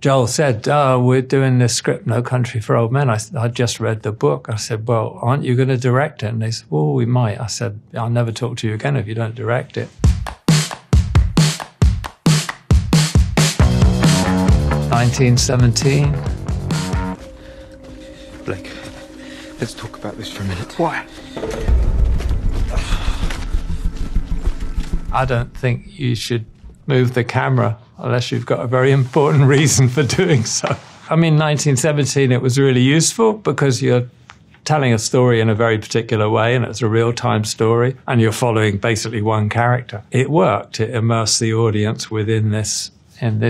Joel said, we're doing this script, No Country for Old Men. I just read the book. I said, well, aren't you going to direct it? And they said, well, we might. I said, I'll never talk to you again if you don't direct it. 1917. Blake, let's talk about this for a minute. Why? I don't think you should move the camera unless you've got a very important reason for doing so. I mean, 1917, it was really useful because you're telling a story in a very particular way, and it's a real-time story, and you're following basically one character. It worked. It immersed the audience within this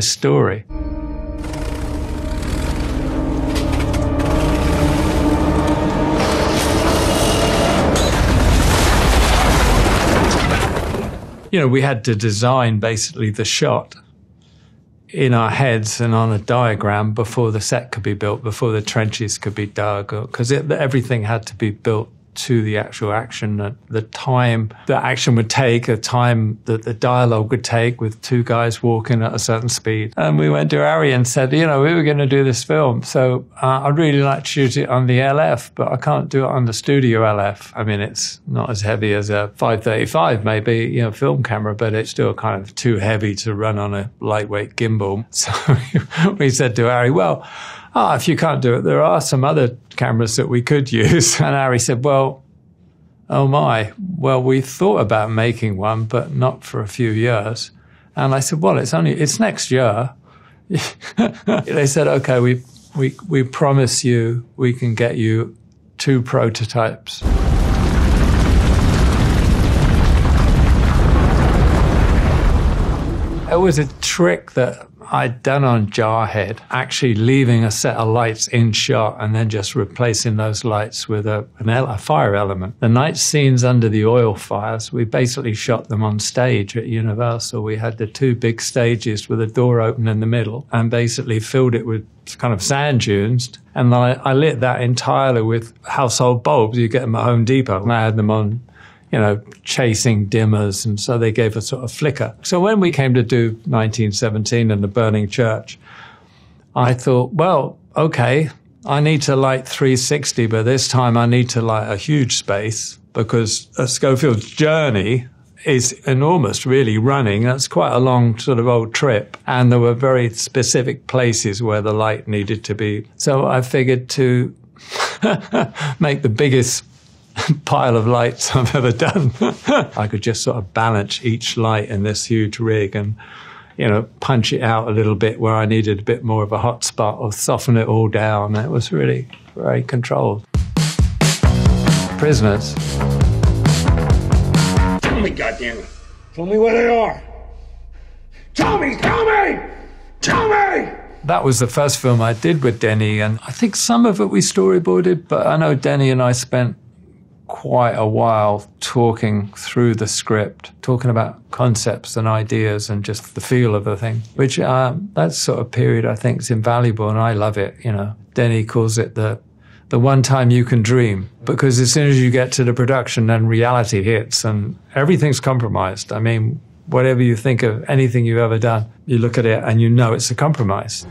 story. You know, we had to design basically the shot in our heads and on a diagram before the set could be built, before the trenches could be dug, because everything had to be built to the actual action, the time the action would take, the time that the dialogue would take with two guys walking at a certain speed. And we went to Ari and said, you know, we were going to do this film, so I'd really like to shoot it on the LF, but I can't do it on the studio LF. I mean, it's not as heavy as a 535 maybe, you know, film camera, but it's still kind of too heavy to run on a lightweight gimbal. So we said to Ari, well, if you can't do it, there are some other cameras that we could use. And Ari said, well, oh my, well, we thought about making one, but not for a few years. And I said, well, it's next year. They said, okay, we promise you we can get you 2 prototypes. It was a trick that I'd done on Jarhead, actually leaving a set of lights in shot and then just replacing those lights with a fire element. The night scenes under the oil fires, we basically shot them on stage at Universal. We had the 2 big stages with a door open in the middle and basically filled it with kind of sand dunes. And I lit that entirely with household bulbs. You get them at Home Depot. And I had them on, you know, chasing dimmers, and so they gave a sort of flicker. So when we came to do 1917 and the burning church, I thought, well, okay, I need to light 360, but this time I need to light a huge space because Schofield's journey is enormous, really, running. That's quite a long sort of old trip. And there were very specific places where the light needed to be. So I figured to make the biggest pile of lights I've ever done. I could just sort of balance each light in this huge rig and, you know, punch it out a little bit where I needed a bit more of a hot spot or soften it all down. It was really very controlled. Prisoners. Tell me, goddammit. Tell me where they are. Tell me! Tell me! Tell me! That was the first film I did with Denny, and I think some of it we storyboarded, but I know Denny and I spent quite a while talking through the script, talking about concepts and ideas and just the feel of the thing, which that sort of period I think is invaluable, and I love it. You know, Denny calls it the one time you can dream, because as soon as you get to the production, then reality hits and everything's compromised. I mean, whatever you think of anything you've ever done, you look at it and you know it's a compromise.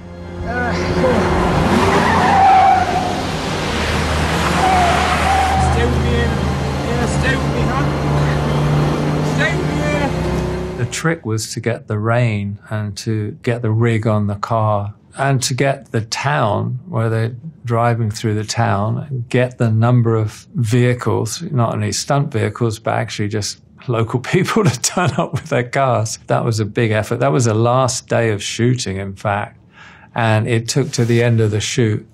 The trick was to get the rain and to get the rig on the car and to get the town where they're driving through the town and get the number of vehicles, not only stunt vehicles, but actually just local people to turn up with their cars. That was a big effort. That was the last day of shooting, in fact. And it took to the end of the shoot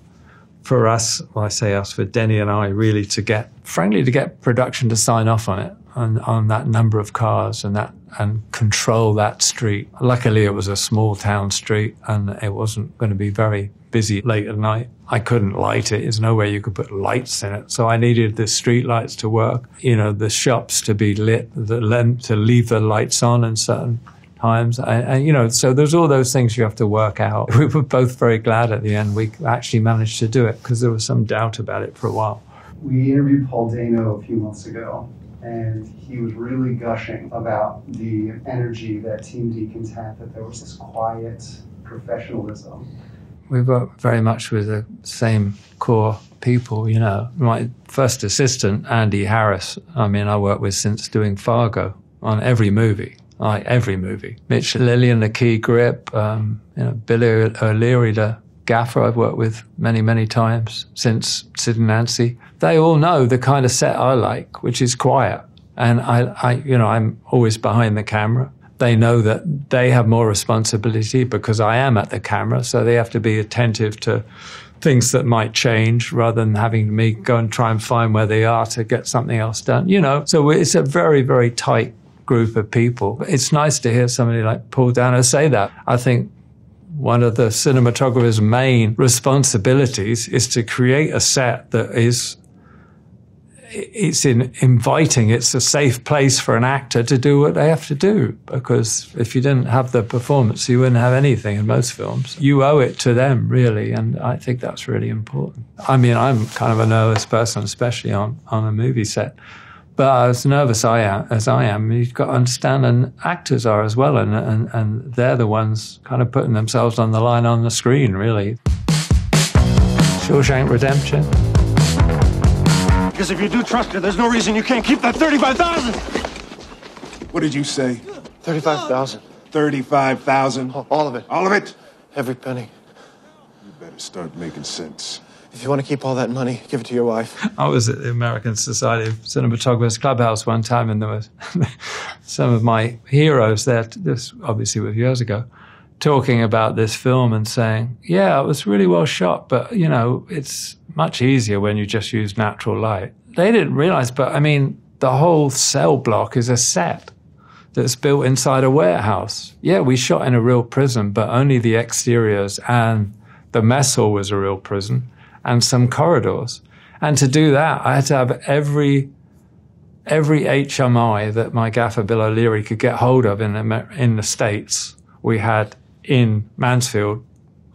for us, well, I say us, for Denny and I, really to get production to sign off on it, on that number of cars and control that street. Luckily, it was a small town street and it wasn't going to be very busy late at night. I couldn't light it. There's no way you could put lights in it. So I needed the street lights to work, you know, the shops to be lit, to leave the lights on in certain times. And, you know, so there's all those things you have to work out. We were both very glad at the end we actually managed to do it because there was some doubt about it for a while. We interviewed Paul Dano a few months ago, and he was really gushing about the energy that Team Deakins had, that there was this quiet professionalism we work very much with the same core people, you know. My first assistant, Andy Harris, I worked with since doing Fargo on every movie. Like every movie. Mitch Lillian, the key grip, Billy O'Leary, the gaffer I've worked with many, many times since Sid and Nancy. They all know the kind of set I like, which is quiet. And I'm always behind the camera. They know that they have more responsibility because I am at the camera, so they have to be attentive to things that might change rather than having me go and try and find where they are to get something else done. You know, so it's a very, very tight group of people. It's nice to hear somebody like Paul Dano say that. I think one of the cinematographer's main responsibilities is to create a set that it's inviting. It's a safe place for an actor to do what they have to do. Because if you didn't have the performance, you wouldn't have anything in most films. You owe it to them, really, and I think that's really important. I mean, I'm kind of a nervous person, especially on a movie set. But as nervous as I am, you've got to understand, and actors are as well, and they're the ones kind of putting themselves on the line on the screen, really. Shawshank Redemption. Because if you do trust her, there's no reason you can't keep that $35,000. What did you say? 35,000. 35,000. All of it. All of it? Every penny. You better start making sense. If you want to keep all that money, give it to your wife. I was at the American Society of Cinematographers Clubhouse one time, and there was some of my heroes there, this obviously was years ago, talking about this film and saying, yeah, it was really well shot, but, you know, it's much easier when you just use natural light. They didn't realize, but I mean, the whole cell block is a set that's built inside a warehouse. Yeah, we shot in a real prison, but only the exteriors, and the mess hall was a real prison, and some corridors. And to do that, I had to have every HMI that my gaffer Bill O'Leary could get hold of in the States, we had in Mansfield,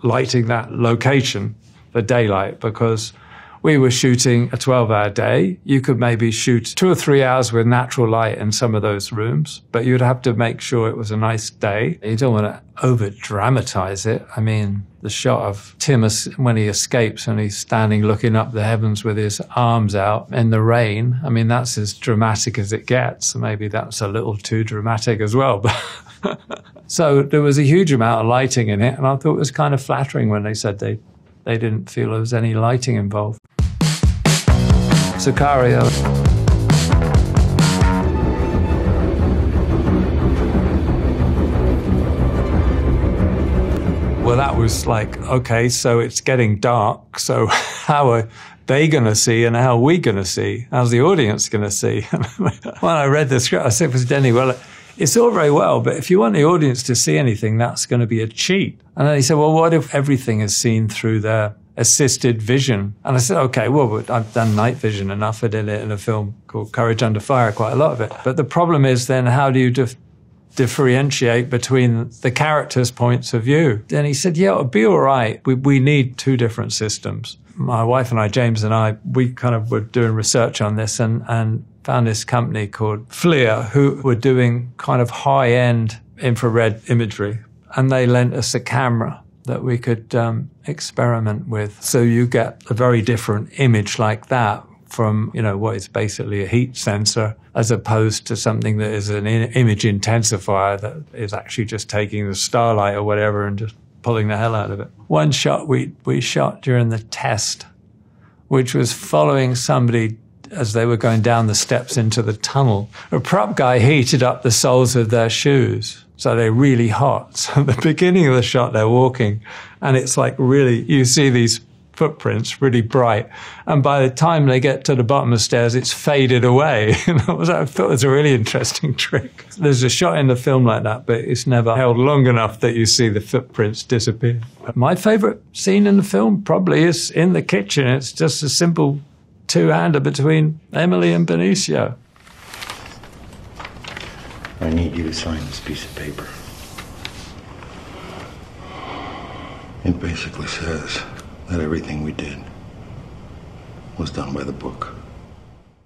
lighting that location for daylight, because we were shooting a 12-hour day. You could maybe shoot 2 or 3 hours with natural light in some of those rooms, but you'd have to make sure it was a nice day. You don't want to over-dramatize it. I mean, the shot of Tim when he escapes and he's standing looking up the heavens with his arms out in the rain, I mean, that's as dramatic as it gets. Maybe that's a little too dramatic as well. But so there was a huge amount of lighting in it, and I thought it was kind of flattering when they said they didn't feel there was any lighting involved. Sicario. Well, that was like, okay, so it's getting dark, so how are they going to see and how are we going to see? How's the audience going to see? When I read the script, I said to Denny, well, it's all very well, but if you want the audience to see anything, that's going to be a cheat. And then he said, well, what if everything is seen through their assisted vision? And I said, okay, well, I've done night vision enough. I did it in a film called Courage Under Fire, quite a lot of it. But the problem is then how do you differentiate between the characters' points of view? Then he said, yeah, it'll be all right. We need 2 different systems. My wife and I, James and I, we kind of were doing research on this and found this company called FLIR, who were doing kind of high-end infrared imagery. And they lent us a camera that we could experiment with. So you get a very different image like that from, you know, what is basically a heat sensor, as opposed to something that is an image intensifier that is actually just taking the starlight or whatever and just pulling the hell out of it. One shot we shot during the test, which was following somebody as they were going down the steps into the tunnel. A prop guy heated up the soles of their shoes, so they're really hot. So at the beginning of the shot, they're walking, and it's like really, you see these footprints really bright. And by the time they get to the bottom of the stairs, it's faded away. I thought it was a really interesting trick. There's a shot in the film like that, but it's never held long enough that you see the footprints disappear. My favorite scene in the film probably is in the kitchen. It's just a simple 2-hander between Emily and Benicio. I need you to sign this piece of paper. It basically says that everything we did was done by the book.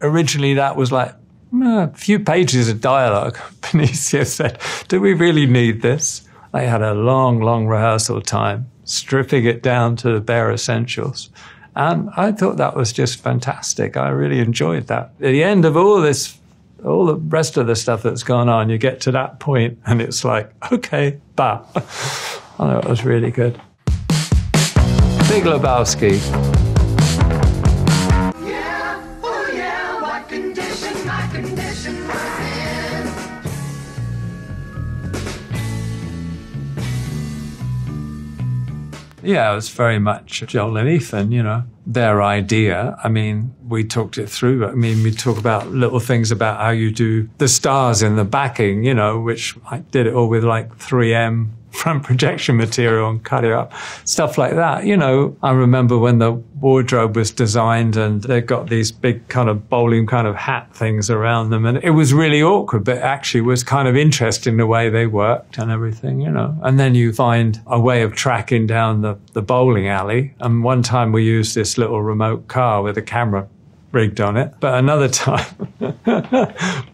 Originally, that was like a few pages of dialogue. Benicio said, do we really need this? They had a long, long rehearsal time. stripping it down to the bare essentials. And I thought that was just fantastic. I really enjoyed that. At the end of all this, all the rest of the stuff that's gone on, you get to that point and it's like, okay, bah. I thought it was really good. Big Lebowski. Yeah, oh yeah, what condition my condition was in. Yeah, it was very much Joel and Ethan, you know, their idea. I mean, we talked it through. I mean, we talk about little things about how you do the stars in the backing, you know, which I did it all with like 3M front projection material and cut it up, stuff like that. You know, I remember when the wardrobe was designed and they got these big kind of bowling kind of hat things around them. And it was really awkward, but actually was kind of interesting the way they worked and everything, you know. And then you find a way of tracking down the bowling alley. And one time we used this little remote car with a camera rigged on it. But another time,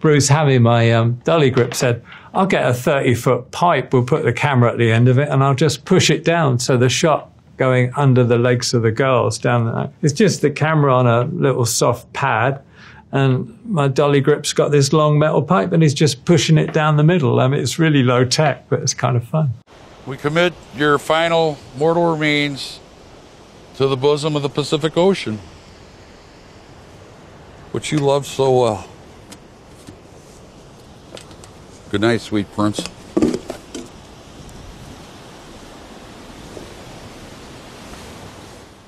Bruce Hammy, my dolly grip, said, I'll get a 30-foot pipe, we'll put the camera at the end of it, and I'll just push it down so the shot going under the legs of the girls down there. It's just the camera on a little soft pad, and my dolly grip's got this long metal pipe, and he's just pushing it down the middle. I mean, it's really low tech, but it's kind of fun. We commit your final mortal remains to the bosom of the Pacific Ocean, which you love so well. Good night, sweet prince.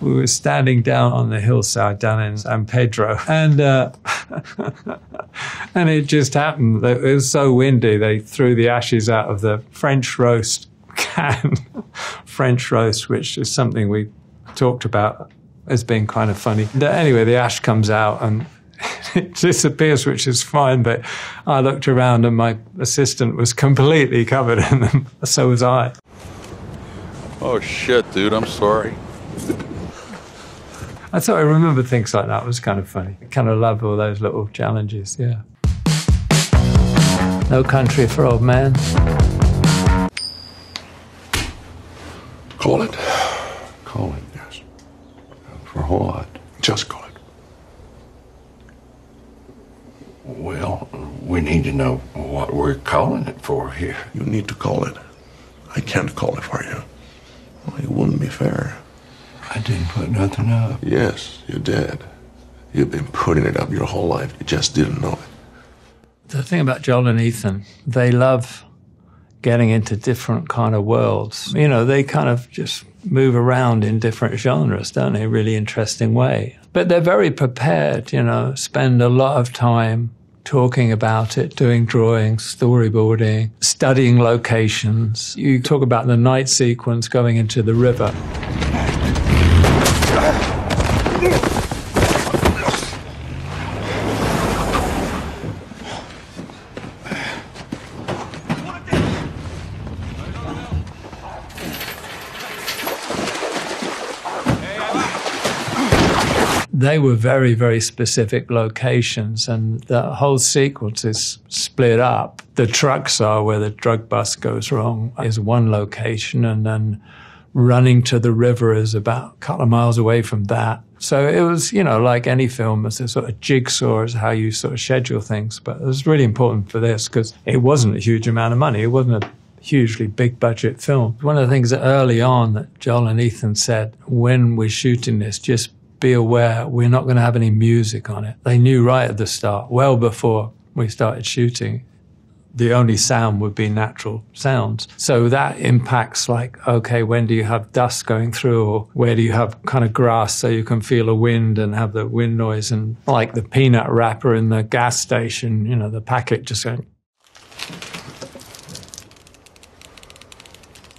We were standing down on the hillside down in San Pedro, and and it just happened. It was so windy, they threw the ashes out of the French roast can. French roast, which is something we talked about as being kind of funny. Anyway, the ash comes out and it disappears, which is fine, but I looked around and my assistant was completely covered in them. So was I. Oh, shit, dude, I'm sorry. I thought I remember things like that. It was kind of funny. I kind of love all those little challenges, yeah. No Country for Old Men. Call it. Call it, yes. For a whole lot. Just call it. Well, we need to know what we're calling it for here. You need to call it. I can't call it for you. Well, it wouldn't be fair. I didn't put nothing up. Yes, you did. You've been putting it up your whole life. You just didn't know it. The thing about Joel and Ethan, they love getting into different kind of worlds. You know, they kind of just move around in different genres, don't they? Really interesting way. But they're very prepared, you know, spend a lot of time talking about it, doing drawings, storyboarding, studying locations. You talk about the night sequence going into the river. They were very, very specific locations, and the whole sequence is split up. The trucks are where the drug bust goes wrong is one location, and then running to the river is about a couple of miles away from that. So it was, you know, like any film, it's a sort of jigsaw is how you sort of schedule things. But it was really important for this because it wasn't a huge amount of money. It wasn't a hugely big budget film. One of the things that early on that Joel and Ethan said, when we're shooting this, just be aware we're not going to have any music on it. They knew right at the start, well before we started shooting, the only sound would be natural sounds. So that impacts like, okay, when do you have dust going through, or where do you have kind of grass so you can feel a wind and have the wind noise, and like the peanut wrapper in the gas station, you know, the packet just going.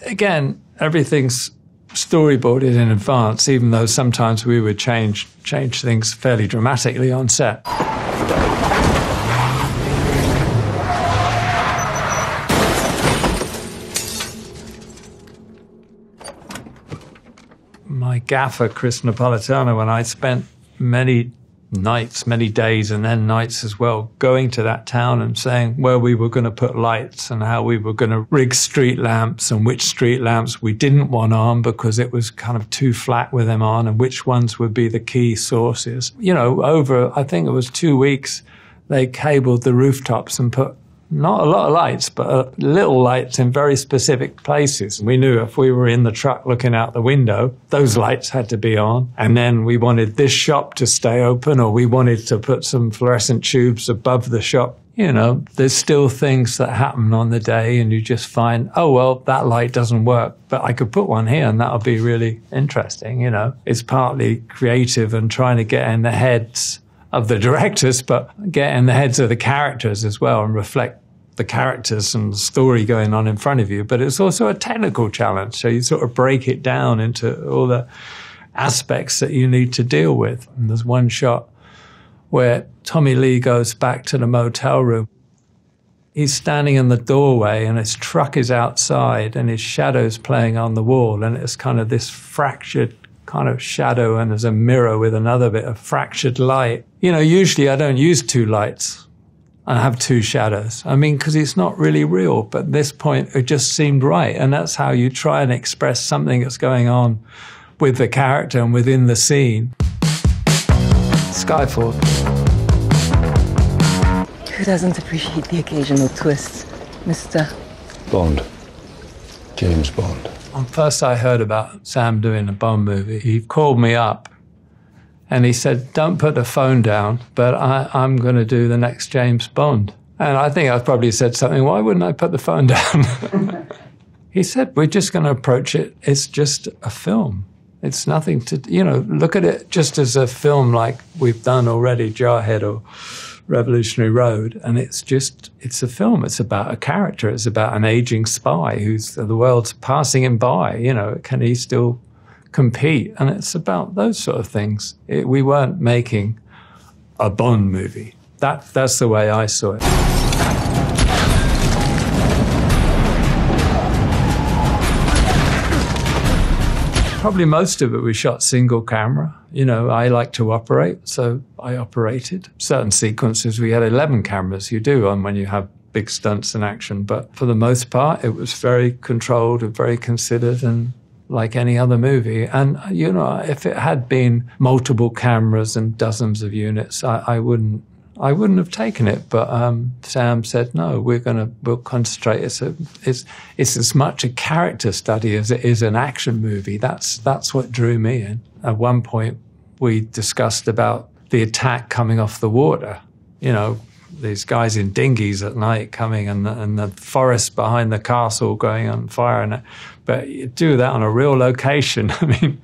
Again, everything's storyboarded in advance, even though sometimes we would change things fairly dramatically on set. My gaffer, Chris Napolitano, and I spent many nights, many days and then nights as well, going to that town and saying where we were going to put lights and how we were going to rig street lamps and which street lamps we didn't want on because it was kind of too flat with them on, and which ones would be the key sources. You know, over, I think it was 2 weeks, they cabled the rooftops and put not a lot of lights, but little lights in very specific places. We knew if we were in the truck looking out the window, those lights had to be on. And then we wanted this shop to stay open, or we wanted to put some fluorescent tubes above the shop. You know, there's still things that happen on the day and you just find, oh, well, that light doesn't work, but I could put one here and that'll be really interesting, you know. It's partly creative and trying to get in the heads of the directors, but get in the heads of the characters as well and reflect the characters and the story going on in front of you. But it's also a technical challenge. So you sort of break it down into all the aspects that you need to deal with. And there's one shot where Tommy Lee goes back to the motel room. He's standing in the doorway and his truck is outside and his shadow's playing on the wall. And it's kind of this fractured kind of shadow, and there's a mirror with another bit of fractured light. You know, usually I don't use 2 lights. I have 2 shadows. I mean, because it's not really real, but at this point it just seemed right. And that's how you try and express something that's going on with the character and within the scene. Skyfall. Who doesn't appreciate the occasional twist, Mr. Bond. James Bond. When first I heard about Sam doing a Bond movie, he called me up and he said, don't put the phone down, but I'm going to do the next James Bond. And I think I probably said something, why wouldn't I put the phone down? He said, we're just going to approach it. It's just a film. It's nothing to, you know, look at it just as a film like we've done already, Jarhead or Revolutionary Road. And it's a film. It's about a character. It's about an aging spy who's the world's passing him by. You know, can he still compete? And it's about those sort of things. We weren't making a Bond movie. That's the way I saw it. Probably most of it we shot single camera. You know, I like to operate, so I operated. Certain sequences we had 11 cameras. You do on when you have big stunts in action. But for the most part, it was very controlled and very considered and like any other movie. And, you know, if it had been multiple cameras and dozens of units, I wouldn't have taken it. But Sam said, no, we'll concentrate. It's as much a character study as it is an action movie. That's what drew me in. At one point, we discussed about the attack coming off the water. You know, these guys in dinghies at night coming and the forest behind the castle going on fire. But you do that on a real location. I mean,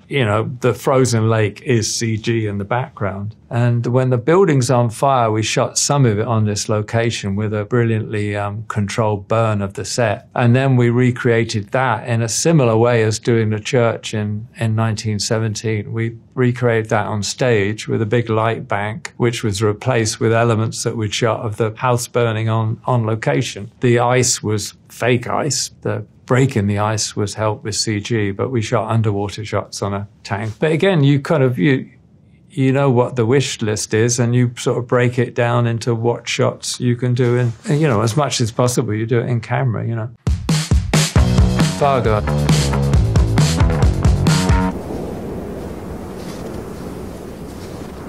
you know, the frozen lake is CG in the background. And when the building's on fire, we shot some of it on this location with a brilliantly controlled burn of the set. And then we recreated that in a similar way as doing the church in 1917. We recreated that on stage with a big light bank, which was replaced with elements that we'd shot of the house burning on location. The ice was fake ice. The break in the ice was helped with CG, but we shot underwater shots on a tank. But again, you kind of, you know what the wish list is, and you sort of break it down into what shots you can do. And you know, as much as possible, you do it in camera, you know. Fargo.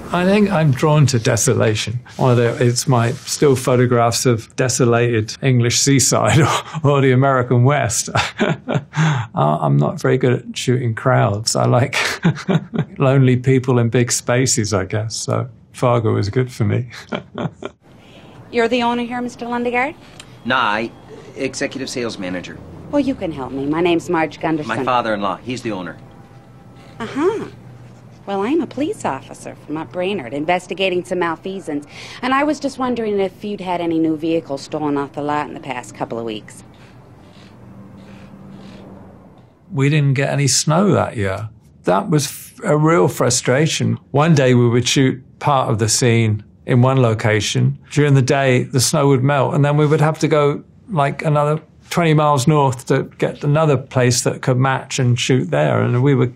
I think I'm drawn to desolation. It's my still photographs of desolated English seaside or the American West. I'm not very good at shooting crowds. I like lonely people in big spaces, I guess. So Fargo is good for me. You're the owner here, Mr. Lundegaard? Nah, executive sales manager. Well, you can help me. My name's Marge Gunderson. My father-in-law, he's the owner. Uh-huh. Well, I'm a police officer from up Brainerd, investigating some malfeasance, and I was just wondering if you'd had any new vehicles stolen off the lot in the past couple of weeks. We didn't get any snow that year. That was a real frustration. One day we would shoot part of the scene in one location. During the day, the snow would melt, and then we would have to go like another 20 miles north to get another place that could match and shoot there, and we were...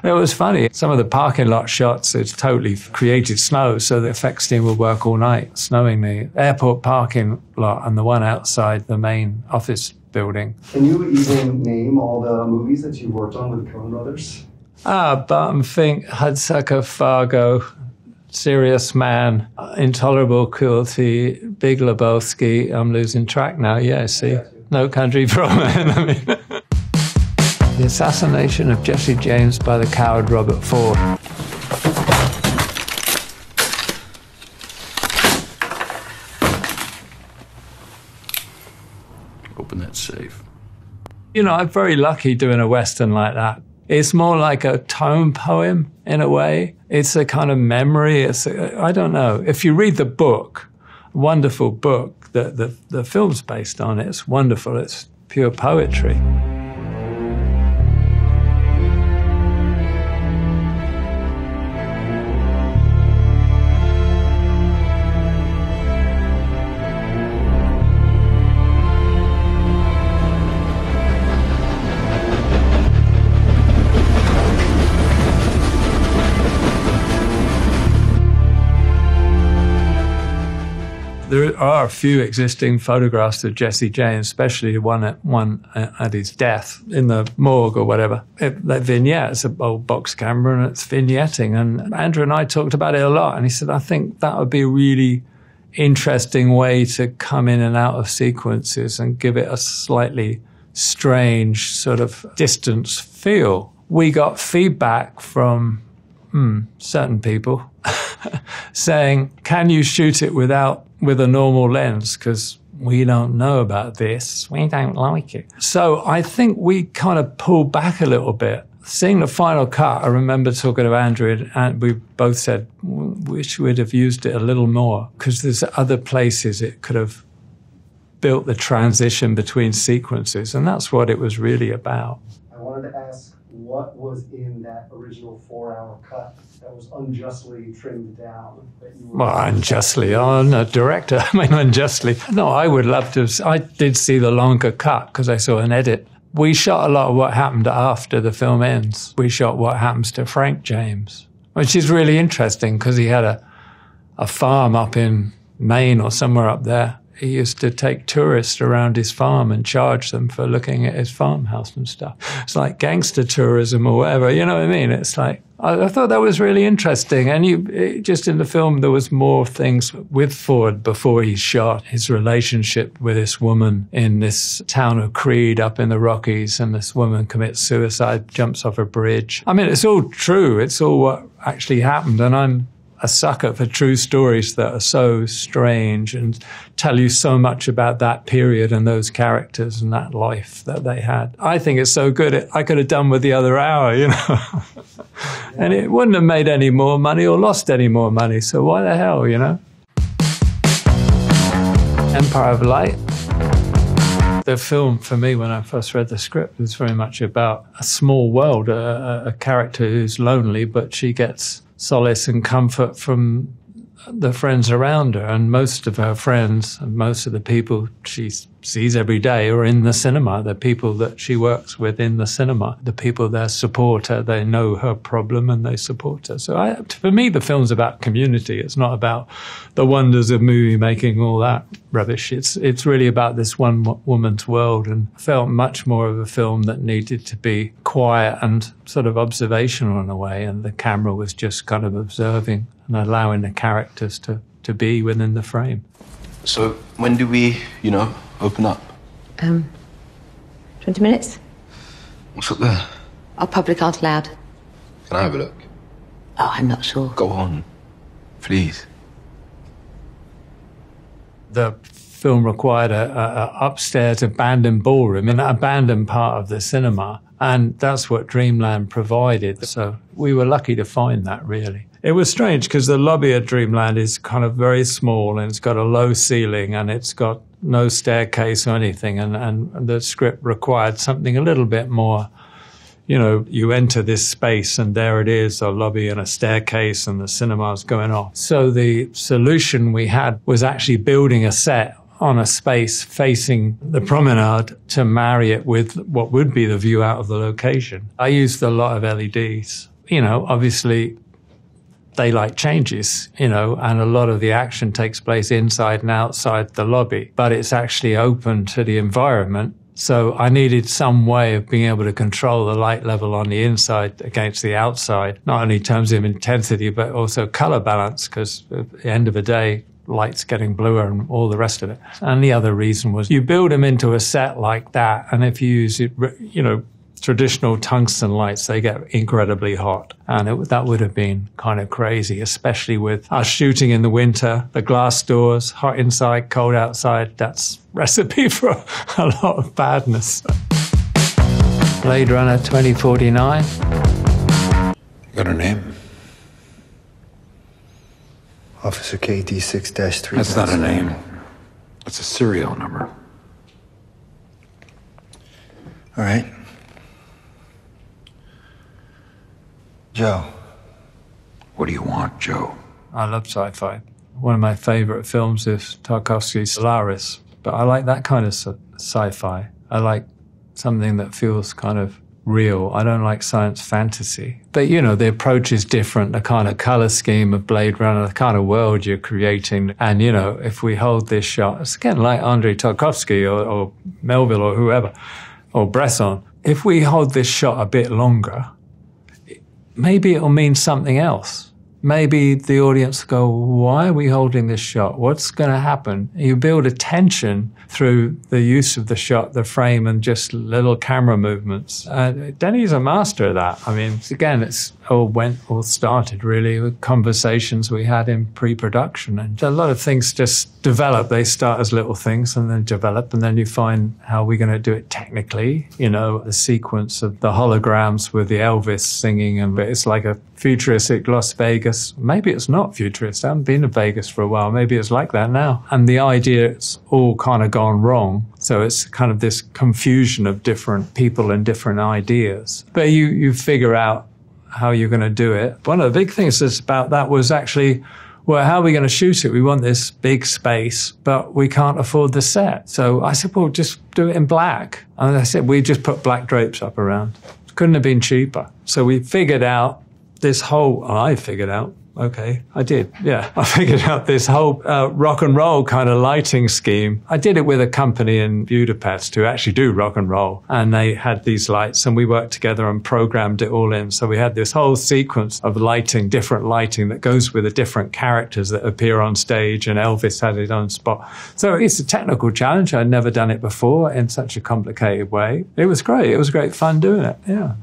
It was funny. Some of the parking lot shots, it's totally created snow, so the effects team would work all night snowing the airport parking lot and the one outside the main office building. Can you even name all the movies that you worked on with the Coen brothers? Barton Fink, Hudsucker, Fargo, Serious Man, Intolerable Cruelty, Big Lebowski. I'm losing track now. Yeah, see? No Country for Old Men. I mean, The Assassination of Jesse James by the Coward Robert Ford. Open that safe. You know, I'm very lucky doing a Western like that. It's more like a tone poem in a way. It's a kind of memory. I don't know. If you read the book, wonderful book, the film's based on it. It's wonderful. It's pure poetry. There are a few existing photographs of Jesse James, especially one at his death in the morgue or whatever. That vignette, it's an old box camera and it's vignetting. And Andrew and I talked about it a lot. And he said, I think that would be a really interesting way to come in and out of sequences and give it a slightly strange sort of distance feel. We got feedback from certain people saying, can you shoot it with a normal lens? Because we don't know about this. We don't like it. So I think we kind of pulled back a little bit. Seeing the final cut, I remember talking to Andrew, and we both said, wish we'd have used it a little more, because there's other places it could have built the transition between sequences, and that's what it was really about. I wanted to ask, what was in that original 4-hour cut that was unjustly trimmed down? Well, unjustly, I'm a director. I mean, unjustly. No, I would love to. I did see the longer cut because I saw an edit. We shot a lot of what happened after the film ends. We shot what happens to Frank James, which is really interesting because he had a farm up in Maine or somewhere up there. He used to take tourists around his farm and charge them for looking at his farmhouse and stuff. It's like gangster tourism or whatever, you know what I mean? It's like, I thought that was really interesting. And just in the film, there was more things with Ford before he shot. His relationship with this woman in this town of Creed up in the Rockies, and this woman commits suicide, jumps off a bridge. I mean, it's all true. It's all what actually happened. And I'm a sucker for true stories that are so strange and tell you so much about that period and those characters and that life that they had. I think it's so good. I could have done with the other hour, you know. And it wouldn't have made any more money or lost any more money. So why the hell, you know? Empire of Light. The film, for me, when I first read the script, was very much about a small world, a character who's lonely, but she gets solace and comfort from the friends around her. And most of her friends and most of the people she sees every day are in the cinema. The people that she works with in the cinema, the people that support her, they know her problem and they support her. So for me, the film's about community. It's not about the wonders of movie making, all that rubbish. It's really about this one woman's world, and I felt much more of a film that needed to be quiet and sort of observational in a way, and the camera was just kind of observing and allowing the characters to be within the frame. So when do we, open up? 20 minutes. What's up there? Our public art allowed. Can I have a look? Oh, I'm not sure. Go on, please. The film required a upstairs abandoned ballroom in an abandoned part of the cinema, and that's what Dreamland provided. So we were lucky to find that, really. It was strange because the lobby at Dreamland is kind of very small, and it's got a low ceiling, and it's got no staircase or anything, and the script required something a little bit more, you enter this space and there it is, a lobby and a staircase and the cinema's going off. So the solution we had was actually building a set on a space facing the promenade to marry it with what would be the view out of the location. I used a lot of LEDs. You know, obviously daylight changes, you know, and a lot of the action takes place inside and outside the lobby, but it's actually open to the environment. So I needed some way of being able to control the light level on the inside against the outside, not only in terms of intensity, but also color balance, because at the end of the day, light's getting bluer and all the rest of it. And the other reason was you build them into a set like that, and if you use it, you know, traditional tungsten lights, they get incredibly hot. And that would have been kind of crazy, especially with us shooting in the winter, the glass doors, hot inside, cold outside. That's recipe for a lot of badness. Blade Runner 2049. Got her name? Officer KD6-3. That's not a name. That's a serial number. All right. Joe. What do you want, Joe? I love sci-fi. One of my favorite films is Tarkovsky's Solaris, but I like that kind of sci-fi. I like something that feels kind of real. I don't like science fantasy. But, you know, the approach is different, the kind of color scheme of Blade Runner, the kind of world you're creating. And, you know, if we hold this shot, it's again like Andrei Tarkovsky or Melville or whoever, or Bresson. If we hold this shot a bit longer, maybe it'll mean something else. Maybe the audience go, why are we holding this shot? What's going to happen? You build a tension through the use of the shot, the frame, and just little camera movements. Denny's a master of that. I mean, again, it's all started really with conversations we had in pre-production. And a lot of things just develop. They start as little things and then develop, and then you find how we're going to do it technically. You know, the sequence of the holograms with the Elvis singing, and it's like a futuristic Las Vegas. Maybe it's not futurist. I haven't been to Vegas for a while. Maybe it's like that now. And the idea, it's all kind of gone wrong. So it's kind of this confusion of different people and different ideas. But you figure out how you're going to do it. One of the big things that's about that was actually, well, how are we going to shoot it? We want this big space, but we can't afford the set. So I said, well, just do it in black. And I said, we just put black drapes up around. Couldn't have been cheaper. So we figured out this whole, I figured out, okay, I did, yeah. I figured out this whole rock and roll kind of lighting scheme. I did it with a company in Budapest who actually do rock and roll. And they had these lights and we worked together and programmed it all in. So we had this whole sequence of lighting, different lighting that goes with the different characters that appear on stage, and Elvis had his own spot. So it's a technical challenge. I'd never done it before in such a complicated way. It was great. It was great fun doing it, yeah.